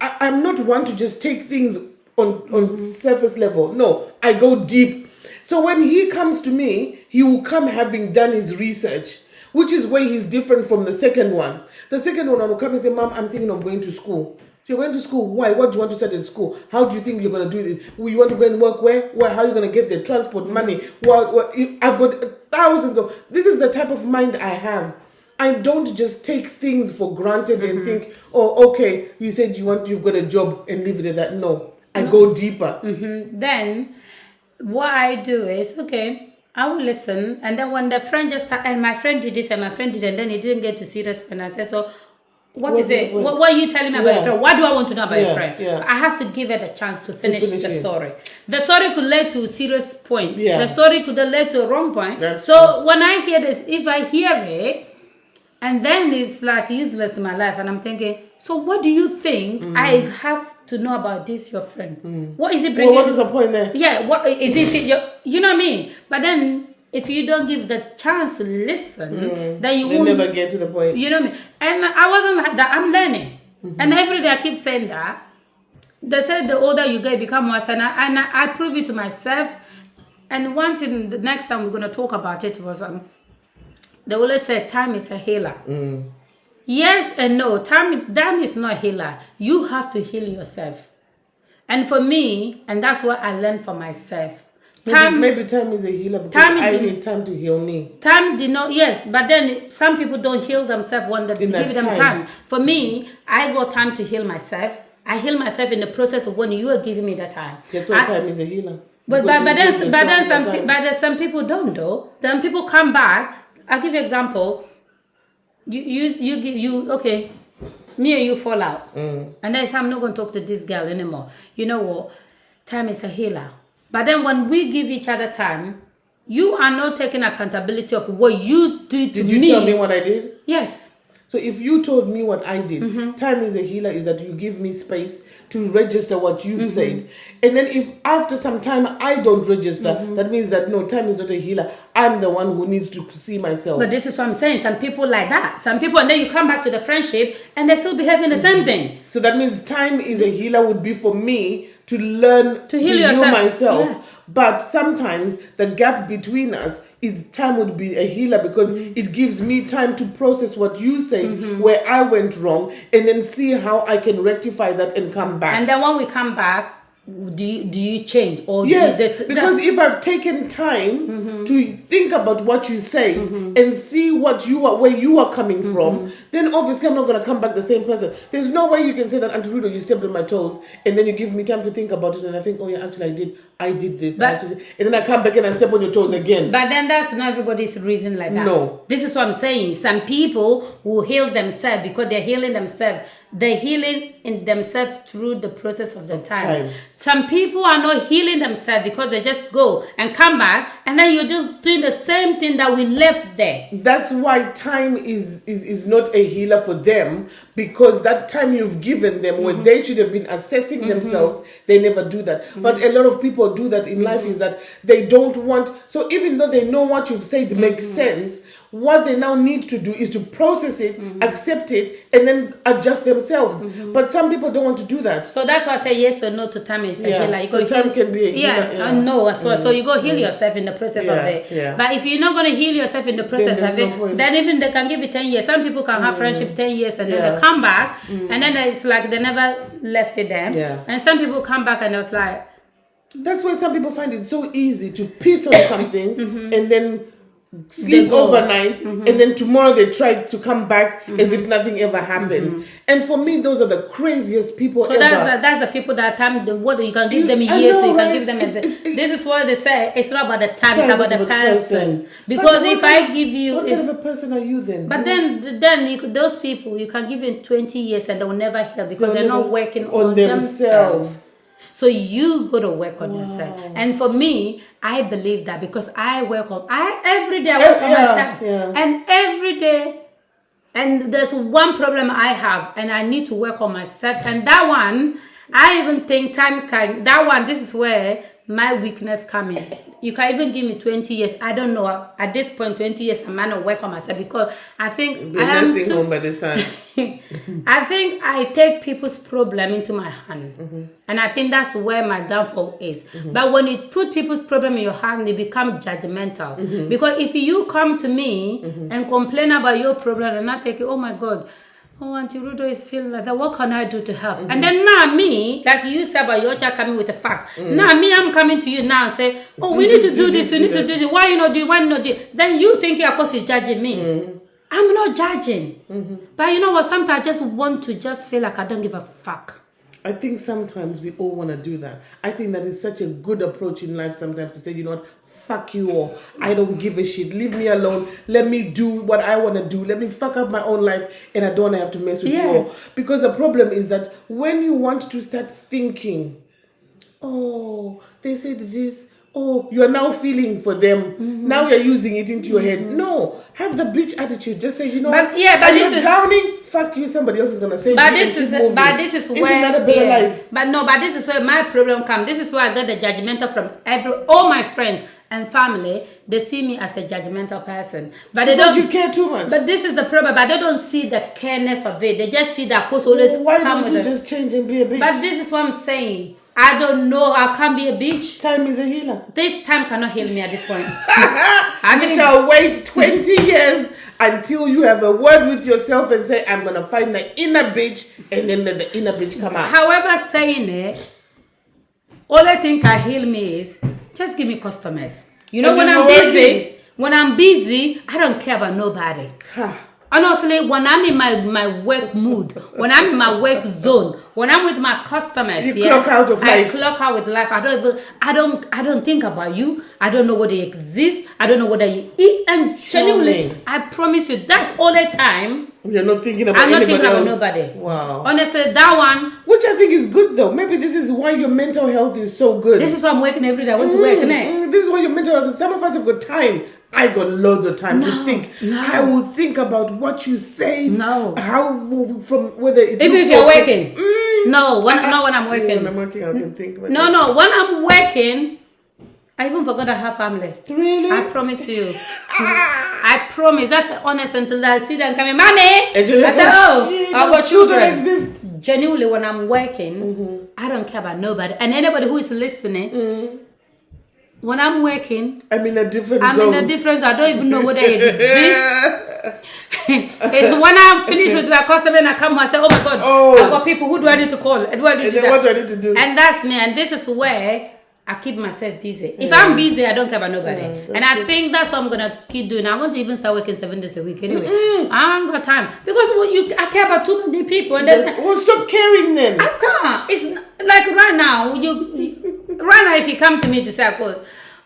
I'm not one to just take things on surface level. No, I go deep. So when he comes to me, he will come having done his research, which is where he's different from the second one. The second one will come and say, Mom, I'm thinking of going to school. You're going to school. Why? What do you want to study in school? How do you think you're going to do this? You want to go and work where? How are you going to get the transport money? I've got thousands of... This is the type of mind I have. I don't just take things for granted and think, oh, okay, you said you've got a job and leave it at that. No, I go deeper. Then what I do is, okay, I will listen. And then when the friend just started, and my friend did this and my friend did, and then he didn't get to serious, and I said, so... What is it? What are you telling me about your friend? What do I want to know about your friend? I have to give it a chance to finish the story. The story could lead to a serious point. The story could lead to a wrong point. When I hear this, if I hear it, and then it's like useless to my life, and I'm thinking, so what do you think I have to know about this, your friend? What is it bringing? Well, what is the point there? Yeah, what is it? You know what I mean? But then, if you don't give the chance to listen, then you won't never get to the point. You know what I mean? And I wasn't like that. I'm learning. And every day I keep saying that. They said the older you get, you become worse. And I prove it to myself. And one thing, the next time we're going to talk about it was, they always say time is a healer. Yes and no. Time is not a healer. You have to heal yourself. And for me, and that's what I learned for myself. Maybe time is a healer because I need time to heal me. Time did not, yes, but then some people don't heal themselves when they give them time. For me, I got time to heal myself. I heal myself in the process of when you are giving me the time. That's why time is a healer. But then some people don't though. Then people come back. I'll give you an example. Okay, me and you fall out. And then I'm not going to talk to this girl anymore. You know what? Time is a healer. But then when we give each other time, you are not taking accountability of what you did to me. Did you tell me what I did? Yes. So if you told me what I did, time is a healer is that you give me space to register what you've said. And then if after some time I don't register, that means that no, time is not a healer. I'm the one who needs to see myself. But this is what I'm saying. Some people like that. Some people, and then you come back to the friendship and they still behaving the same thing. So that means time is a healer would be for me to learn to heal myself. Yeah. But sometimes the gap between us is time would be a healer because it gives me time to process what you say, where I went wrong, and then see how I can rectify that and come back. And then when we come back, do you change or Yes, do this, because if I've taken time to think about what you say and see what you are, where you are coming from, then obviously I'm not going to come back the same person. There's no way you can say that, Auntie Rudo, you stepped on my toes, and then you give me time to think about it, and I think, oh yeah, actually I did this, and then I come back and I step on your toes again. But then that's not everybody's reason like that. No. This is what I'm saying. Some people will heal themselves because they're healing themselves. They're healing in themselves through the process of the time. Some people are not healing themselves because they just go and come back, and then you're just doing the same thing that we left there. That's why time is not a healer for them, because that time you've given them when they should have been assessing themselves, they never do that. But a lot of people do that in life, is that they don't want, so even though they know what you've said makes sense, what they now need to do is to process it, accept it, and then adjust themselves. But some people don't want to do that. So that's why I say yes or no to time is a healer. You so time can be a healer. No as well. So you go heal yourself in the process of it. But if you're not going to heal yourself in the process of it, then even they can give it 10 years. Some people can have friendship 10 years and then they come back and then it's like they never left it there. And some people come back and it's like... That's why some people find it so easy to piss on something and then sleep overnight, and then tomorrow they try to come back as if nothing ever happened. And for me, those are the craziest people ever. That's the people that what you can give them years, so you can give them. This is why they say it's not about the time, it's about the person. Because if I give you, what kind of a person are you then? But then those people you can give in 20 years and they will never heal because they're not working on themselves. So you got to work on yourself. And for me, I believe that because I work on, every day I work on myself. And every day, and there's one problem I have, and I need to work on myself. And that one, I even think this is where my weakness come in. You can even give me 20 years. I don't know. At this point, 20 years, I might not work on myself because I think I am nursing home by this time. I think I take people's problem into my hand. And I think that's where my downfall is. But when you put people's problem in your hand, they become judgmental. Because if you come to me and complain about your problem and I think, oh my God, Auntie Rudo is feeling like that. What can I do to help? And then now me, like you said about your child coming with a fact. Now me, I'm coming to you now and say, oh, we need to do this, we need to do this. Why you not do? Why you not do? Then you think you're supposed to judging me. I'm not judging. But you know what? Sometimes I just want to just feel like I don't give a fuck. I think sometimes we all want to do that. I think that is such a good approach in life sometimes to say, you know what? Fuck you all. I don't give a shit. Leave me alone. Let me do what I want to do. Let me fuck up my own life and I don't have to mess with you all. Because the problem is that when you want to start thinking, oh, they said this, oh, you are now feeling for them. Now you're using it into your head. No, have the bitch attitude. Just say, you know, but you're drowning. Fuck you. Somebody else is gonna say. But this is where. Not a better life? But this is where my problem comes. This is where I get the judgmental from all my friends and family. They see me as a judgmental person, but they don't. You care too much. But this is the problem. But they don't see the careness of it. They just see that cause always. Why don't you just change and be a bitch? But this is what I'm saying. I don't know. I can't be a bitch. Time is a healer. This time cannot heal me at this point. I shall wait 20 years until you have a word with yourself and say, I'm going to find the inner bitch, and then let the inner bitch come out. However, saying it, only thing can heal me is just give me customers. You know, when I'm busy, I don't care about nobody. Honestly, when I'm in my work mood, when I'm in my work zone, when I'm with my customers, clock out of life. I clock out with life. I don't think about you. I don't know whether you exist. I don't know whether you eat. And genuinely, I promise you, that's all the time. You're not thinking about anybody else. I'm not thinking about nobody. Wow. Honestly, that one. Which I think is good though. Maybe this is why your mental health is so good. This is why I'm working every day. I want to work, innit? This is why your mental health is. Some of us have got time. I got loads of time to think. I will think about what you say. How from whether it even if you're working. Not when I'm working. When I'm working, I can think about No, when I'm working, I even forgot I have family. Really? I promise you. I promise. That's the honest until I see them coming, Mommy. I said, I've got children. Exist. Genuinely, when I'm working, I don't care about nobody. And anybody who is listening, when I'm working, I'm in a different zone. I'm in a different zone. I don't even know whether it exists. It's when I'm finished with my customer and I come home, I say, oh my God, I've got people. Who do I need to call? And what do I need to do? And that's me. And this is where I keep myself busy. If I'm busy, I don't care about nobody. And I think that's what I'm going to keep doing. I want to even start working 7 days a week anyway. I haven't got time. Because I care about too many people. And then, well, stop caring then. I can't. It's like right now, if you come to me to say,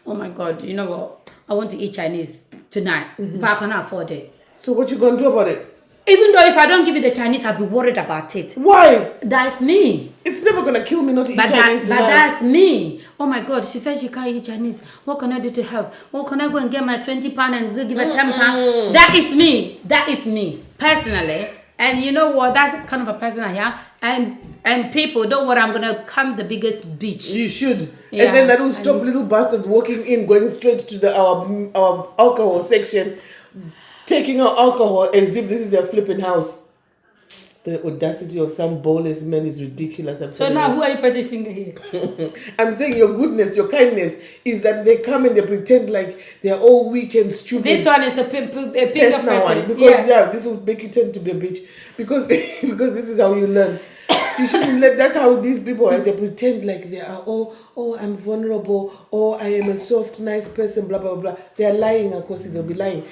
oh my God, you know what? I want to eat Chinese tonight, but I cannot afford it. So what you going to do about it? Even though if I don't give you the Chinese, I'll be worried about it. Why? That's me. It's never going to kill me not to eat Chinese tonight. But that's me. Oh my God, she said she can't eat Chinese. What can I do to help? What can I go and get my 20 pound and go give her 10 pound? That is me. That is me. Personally. And you know what? That's kind of a person I am. And people, don't worry, I'm going to come the biggest bitch. You should. Yeah. And then that will stop little bastards walking in, going straight to our alcohol section, taking out alcohol as if this is their flipping house. The audacity of some bowless men is ridiculous. So now who are you putting finger here? I'm saying your goodness, your kindness is that they come and they pretend like they're all weak and stupid. This one is a personal one. Because this will make you tend to be a bitch. Because this is how you learn. You shouldn't that's how these people are. They pretend like they are, I'm vulnerable, I am a soft, nice person, blah, blah, blah. They are lying, of course, they'll be lying.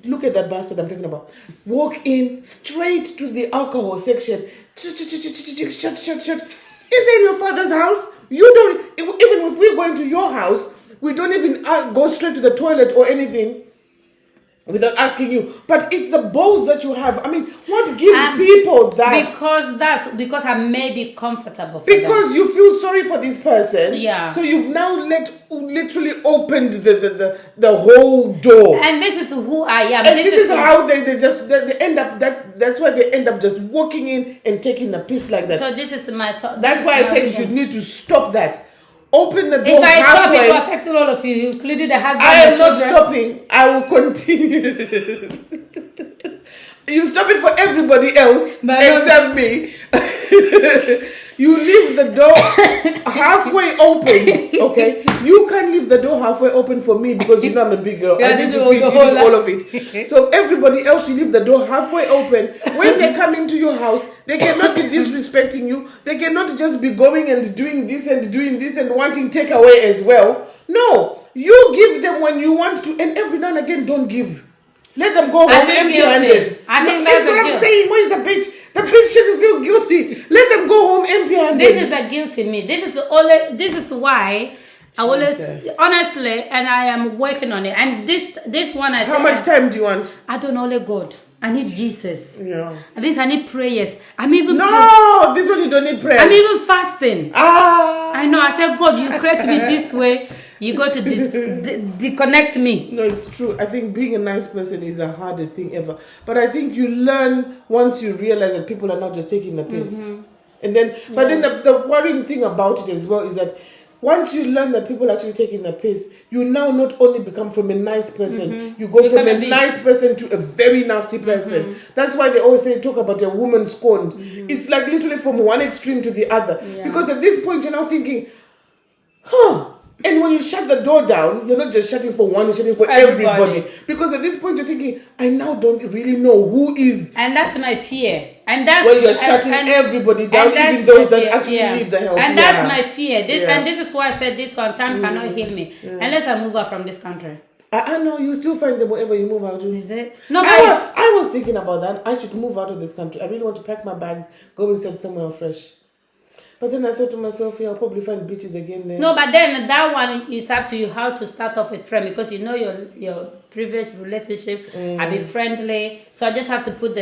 Look at that bastard I'm talking about. Walk in straight to the alcohol section. Shut. Is it your father's house? You don't, even if we're going to your house, we don't even go straight to the toilet or anything without asking you. But it's the balls that you have. I mean, what gives people that? Because I made it comfortable for because them. You feel sorry for this person. Yeah. So you've now literally opened the whole door. And this is who I am. And this is how they end up that's why they end up just walking in and taking the piss like that. So this is my that's why I said you should need to stop that. Open the door if I halfway. Stop, it will affect all of you, including the husband. I am not stopping. I will continue. You stop it for everybody else except me. You leave the door halfway open, okay? You can't leave the door halfway open for me because you know I'm a big girl. I need to feed you all of it. So everybody else, you leave the door halfway open. When they come into your house, they cannot be disrespecting you. They cannot just be going and doing this and wanting takeaway as well. No, you give them when you want to, and every now and again, don't give. Let them go home empty-handed. I think that's what I'm saying. Where's the bitch? The bitch shouldn't feel guilty. Let them go home empty-handed. This is the guilt in me. This is why I always, honestly, and I am working on it. And this one I How much time do you want? I don't know, only God. I need Jesus. Yeah. At least I need prayers. I'm even this one you don't need prayers. I'm even fasting. I know. I said, God, you create me this way. You got to disconnect me. No, it's true. I think being a nice person is the hardest thing ever. But I think you learn once you realize that people are not just taking the piss. And then, but then the worrying thing about it as well is that once you learn that people are actually taking the piss, you now not only become from a nice person, you go from a nice person to a very nasty person. That's why they always talk about a woman scorned. It's like literally from one extreme to the other. Yeah. Because at this point, you're now thinking, and when you shut the door down, you're not just shutting for one, you're shutting for everybody. Because at this point, you're thinking, I now don't really know who is. And that's my fear. And that's when you're shutting everybody down, even those that actually need the help. And that's my fear. And this is why I said this one time cannot heal me unless I move out from this country. I know you still find them wherever you move out to. Is it? No, I was thinking about that. I should move out of this country. I really want to pack my bags, go and settle somewhere fresh. But then I thought to myself, I'll probably find bitches again there. No, but then that one is up to you how to start off with friend because you know your previous relationship. I'll be friendly, so I just have to put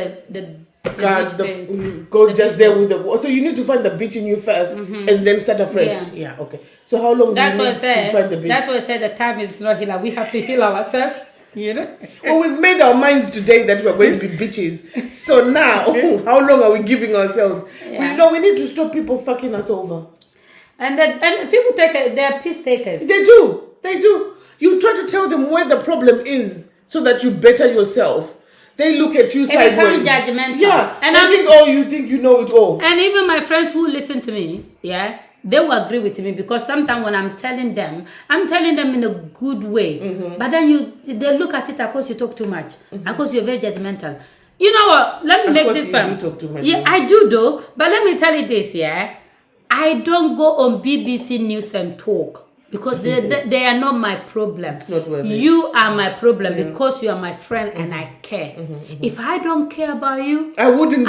go just there with the. So you need to find the bitch in you first, and then start afresh. Yeah. Okay. So how long do you need to find the bitch? That's why I said the time is not healer. We have to heal ourselves. You know. Well, we've made our minds today that we're going to be bitches. So now, how long are we giving ourselves? We need to stop people fucking us over. And people they're piss takers. They do. You try to tell them where the problem is so that you better yourself. They look at you sideways. They become judgmental. Yeah. And I think, you think you know it all. And even my friends who listen to me, they will agree with me, because sometimes when I'm telling them in a good way. But then they look at it, of course you talk too much. Of course you're very judgmental. You know what? Let me make this point. You do talk too much. Yeah, I do though. But let me tell you this, yeah. I don't go on BBC News and talk, because they are not my problem. It's not worth it. You are my problem, because you are my friend and I care. If I don't care about you, I wouldn't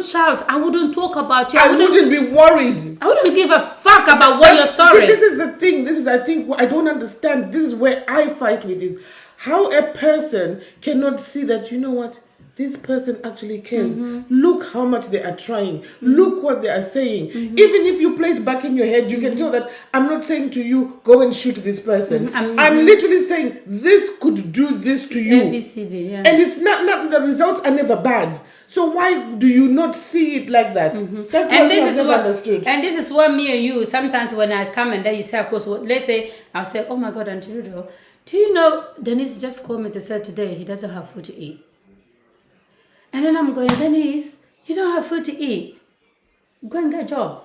shout. I wouldn't talk about you. I wouldn't be worried. I wouldn't give a fuck about what your story. See, this is the thing. I think, what I don't understand. This is where I fight with, is how a person cannot see that, you know what? This person actually cares. Look how much they are trying. Look what they are saying. Even if you play it back in your head, you can tell that I'm not saying to you, go and shoot this person. I'm literally saying, this could do this to you. ABCD, yeah. And it's not the results are never bad. So why do you not see it like that? That's what I've never understood. And this is what me and you, sometimes when I come and then you say, of course, let's say, I'll say, oh my God, Auntie Rudo, do you know, Denise just called me to say today he doesn't have food to eat. And then I'm going, Denise, you don't have food to eat. Go and get a job.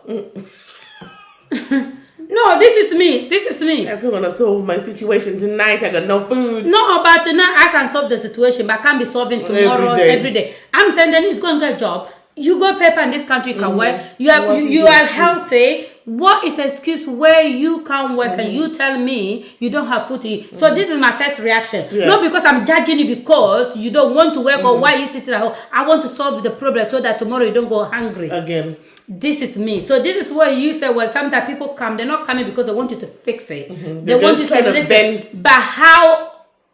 No, this is me. That's not gonna solve my situation tonight. I got no food. No, but tonight I can solve the situation, but I can't be solving tomorrow, every day. I'm saying, Denise, go and get a job. You got paper in this country, you can work. You are healthy. What is an excuse where you can't work and you tell me you don't have food to eat? So this is my first reaction. Not because I'm judging you because you don't want to work or why you sitting at home. I want to solve the problem so that tomorrow you don't go hungry. Again. This is me. So this is what you say, well, sometimes people come, they're not coming because they want you to fix it. They want you to listen. But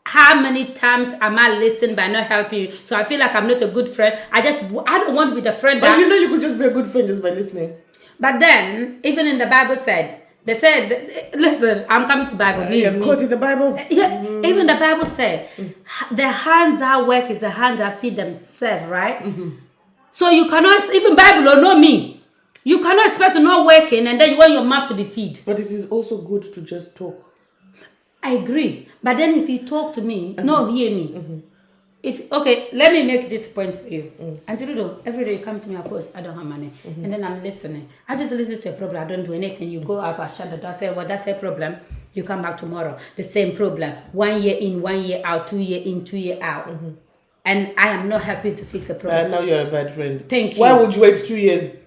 how many times am I listening by not helping you? So I feel like I'm not a good friend. I don't want to be the friend that... But you know you could just be a good friend just by listening. But then, even in the Bible they said, listen, I'm coming to Bible. You're quoting the Bible? Yeah, even the Bible said, the hands that work is the hands that feed themselves, right? So you cannot, even Bible or not me, you cannot expect to not working and then you want your mouth to be fed. But it is also good to just talk. I agree. But then if you talk to me, no, hear me. Okay, let me make this point for you. Auntie Rudo, every day you come to me, of course, I don't have money. And then I'm listening. I just listen to a problem. I don't do anything. You go out, I shut the door, say, well, that's a problem. You come back tomorrow. The same problem. 1 year in, 1 year out, 2 year in, 2 year out. And I am not happy to fix a problem. Now you're a bad friend. Thank you. Why would you wait 2 years?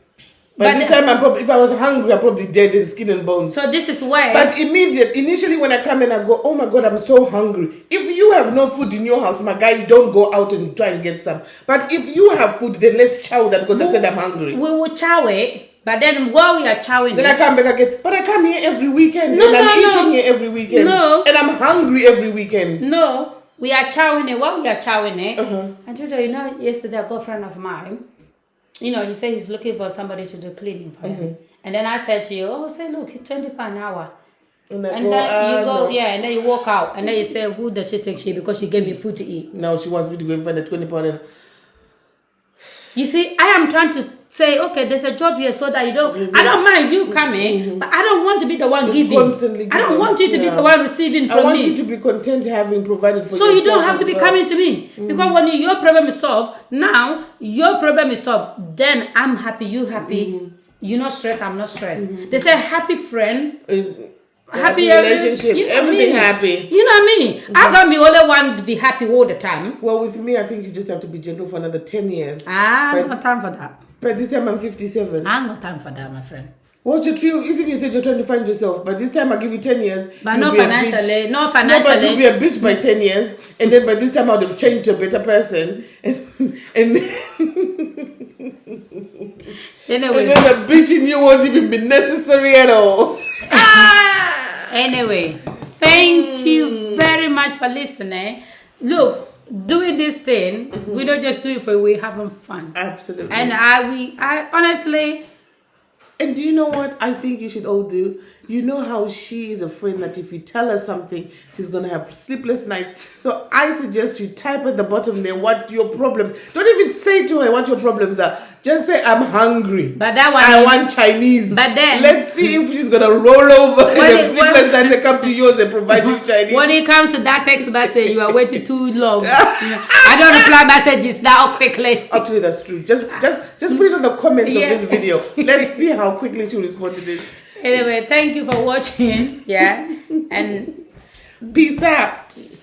But this time, if I was hungry, I'm probably dead in skin and bones. So this is why. But initially when I come in, I go, oh my God, I'm so hungry. If you have no food in your house, my guy, you don't go out and try and get some. But if you have food, then let's chow that because I said I'm hungry. We will chow it. But then while we are chowing then I come back again. But I come here every weekend. I'm eating here every weekend. No. And I'm hungry every weekend. No. We are chowing it. While we are chowing it. And you know, yesterday a girlfriend of mine, you know, he said he's looking for somebody to do cleaning for him. And then I said to you, oh, say, look, it's £20 an hour. And then you go, and then you walk out. And then you say, who does she think she is? Because she gave me food to eat. Now she wants me to go and find a £20. You see, I am trying to say, okay, there's a job here so that you don't... I don't mind you coming, but I don't want to be the one giving. Constantly I don't want you to be the one receiving from me. I want you to be content having provided for yourself. So you don't have to be coming to me. Because when your problem is solved, now your problem is solved. Then I'm happy, you happy. You're not stressed, I'm not stressed. They say happy friend... happy relationship, everything happy. You know what I mean? I can't be only one to be happy all the time. Well, with me, I think you just have to be gentle for another 10 years. I ain't got time for that. But this time I'm 57. I ain't got time for that, my friend. What's your trio? Even you said you're trying to find yourself, but this time I give you 10 years. But not financially. No, but you'll be a bitch by 10 years, and then by this time I would have changed to a better person. Anyway. And then the bitch in you won't even be necessary at all. Anyway, thank you very much for listening. Look, doing this thing, we don't just do it for we having fun. Absolutely. And I honestly. And do you know what I think you should all do? You know how she is a friend that if you tell her something, she's going to have sleepless nights. So I suggest you type at the bottom there what your problem. Don't even say to her what your problems are. Just say, I'm hungry. But that one I want Chinese. But then let's see if she's going to roll over and have sleepless nights and come to yours and provide you Chinese. When it comes to that text message, you are waiting too long. I don't reply messages that quickly. Actually, that's true. Just put it on the comments of this video. Let's see how quickly she responded to this. Anyway, thank you for watching. Yeah, and Peace out.